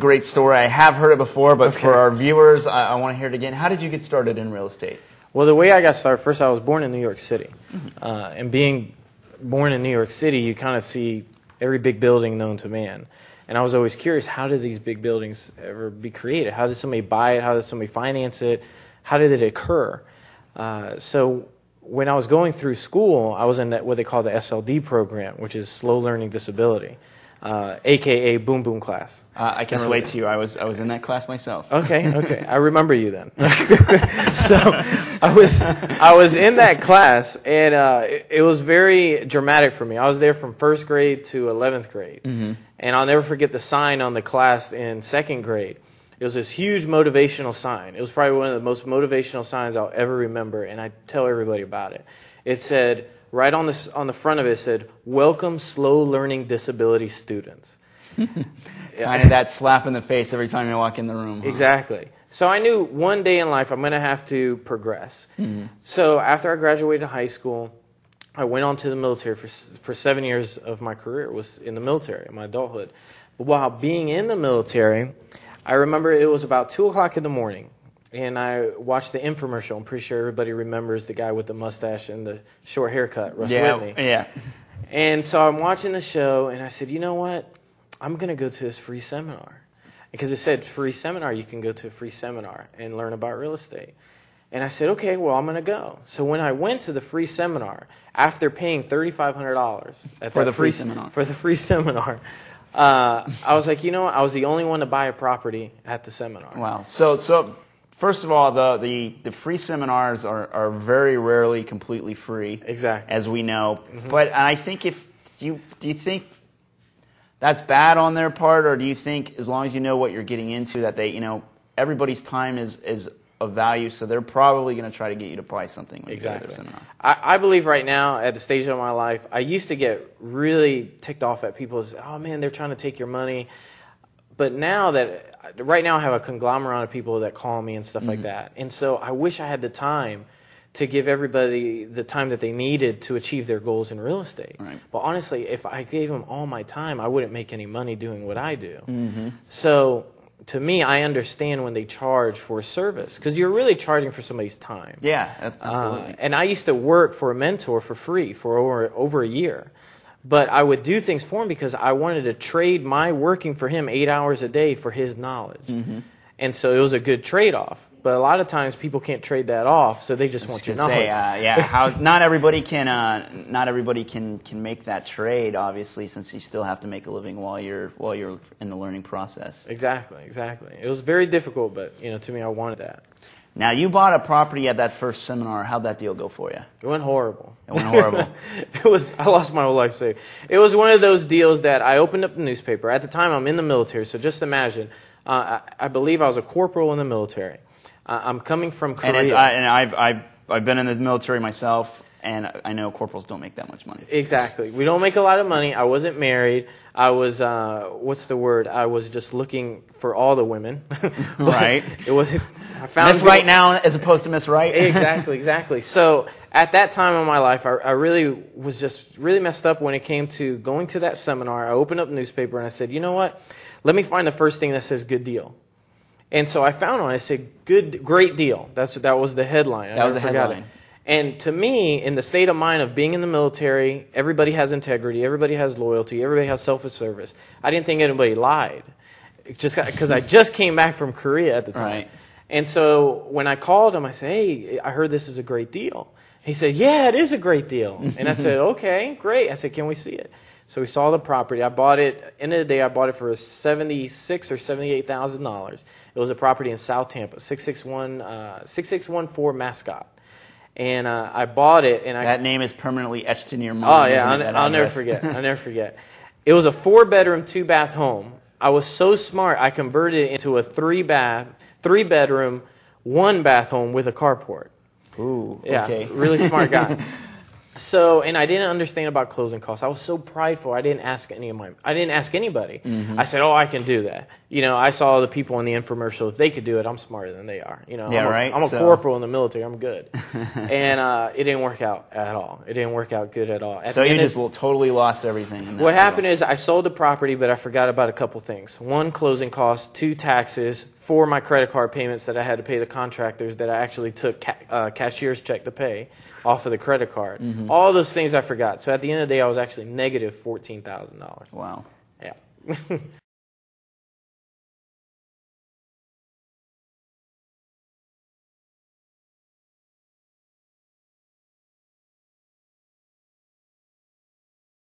Great story. I have heard it before, but for our viewers, I want to hear it again. How did you get started in real estate? Well, the way I got started, first I was born in New York City. And being born in New York City, you kind of see every big building known to man. And I was always curious, how did these big buildings ever be created? How did somebody buy it? How did somebody finance it? How did it occur? So when I was going through school, I was in what they call the SLD program, which is Slow Learning Disability, a.k.a. Boom Boom class. I can relate to you. I was in that class myself. Okay. I remember you then. So I was in that class, and it was very dramatic for me. I was there from 1st grade to 11th grade. And I'll never forget the sign on the class in 2nd grade. It was this huge motivational sign. It was probably one of the most motivational signs I'll ever remember, and I tell everybody about it. It said, right on the front of it, said, "Welcome slow learning disability students." Kind of that slap in the face every time you walk in the room. Huh? Exactly. So I knew one day in life I'm going to have to progress. So after I graduated high school, I went on to the military for 7 years of my career was in the military, in my adulthood. But while being in the military, I remember it was about 2 o'clock in the morning, and I watched the infomercial. I'm pretty sure everybody remembers the guy with the mustache and the short haircut, Russ Whitney. Yeah. And so I'm watching the show, and I said, you know what? I'm going to go to this free seminar. Because it said free seminar, you can go to a free seminar and learn about real estate. And I said, okay, well, I'm going to go. So when I went to the free seminar, after paying $3,500 for the free seminar, I was like, you know what? I was the only one to buy a property at the seminar. Wow. So first of all, the free seminars are very rarely completely free. Exactly. As we know. But I think do you think that's bad on their part, or do you think as long as you know what you're getting into, that everybody's time is of value, so they're probably going to try to get you to buy something when you go to their seminar? I believe right now, at the stage of my life, I used to get really ticked off at people. Oh man, they're trying to take your money. But right now I have a conglomerate of people that call me and stuff like that. And so I wish I had the time to give everybody the time that they needed to achieve their goals in real estate. Right. But honestly, if I gave them all my time, I wouldn't make any money doing what I do. So to me, I understand when they charge for a service, because you're really charging for somebody's time. Yeah, absolutely. And I used to work for a mentor for free for over a year. But I would do things for him because I wanted to trade my working for him 8 hours a day for his knowledge. And so it was a good trade-off. But a lot of times people can't trade that off, so they just want your knowledge. Not everybody can make that trade, obviously, since you still have to make a living while you're in the learning process. Exactly. It was very difficult, but to me, I wanted that. Now, you bought a property at that first seminar. How'd that deal go for you? It went horrible. I lost my whole life savings. It was one of those deals that I opened up the newspaper. At the time, I'm in the military, so just imagine. I believe I was a corporal in the military. I'm coming from Korea. I've been in the military myself, and I know corporals don't make that much money. Exactly. We don't make a lot of money. I wasn't married. I was, what's the word? I was just looking for all the women. Right. It wasn't. I found Miss Right now as opposed to Miss Right. Exactly. So at that time in my life, I really was just really messed up when it came to going to that seminar. I opened up the newspaper and I said, you know what? Let me find the first thing that says good deal. And so I found one. I said, great deal. That was the headline. That was the headline. And to me, in the state of mind of being in the military, everybody has integrity, everybody has loyalty, everybody has self-service. I didn't think anybody lied, just because I just came back from Korea at the time. Right. And so when I called him, I said, hey, I heard this is a great deal. He said, yeah, it is a great deal. And I said, okay, great. I said, can we see it? So we saw the property. I bought it. End of the day, I bought it for $76,000 or $78,000. It was a property in South Tampa, 6614 Mascot. And I bought it. And that name is permanently etched in your mind. Oh yeah, I'll never forget. I'll never forget. It was a 4-bedroom, 2-bath home. I was so smart. I converted it into a 3-bedroom, 1-bath home with a carport. Ooh, yeah, okay. Really smart guy. So, and I didn't understand about closing costs. I was so prideful. I didn't ask anybody. I said, "Oh, I can do that." You know, I saw the people in the infomercial. If they could do it, I'm smarter than they are. You know, I'm a corporal in the military. I'm good. And it didn't work out at all. It didn't work out good at all. So you just totally lost everything. What happened is I sold the property, but I forgot about a couple things. 1, closing costs. 2, taxes. 4, my credit card payments that I had to pay the contractors that I actually took cashier's check to pay off of the credit card. All those things I forgot. So at the end of the day, I was actually negative $14,000. Wow. Yeah.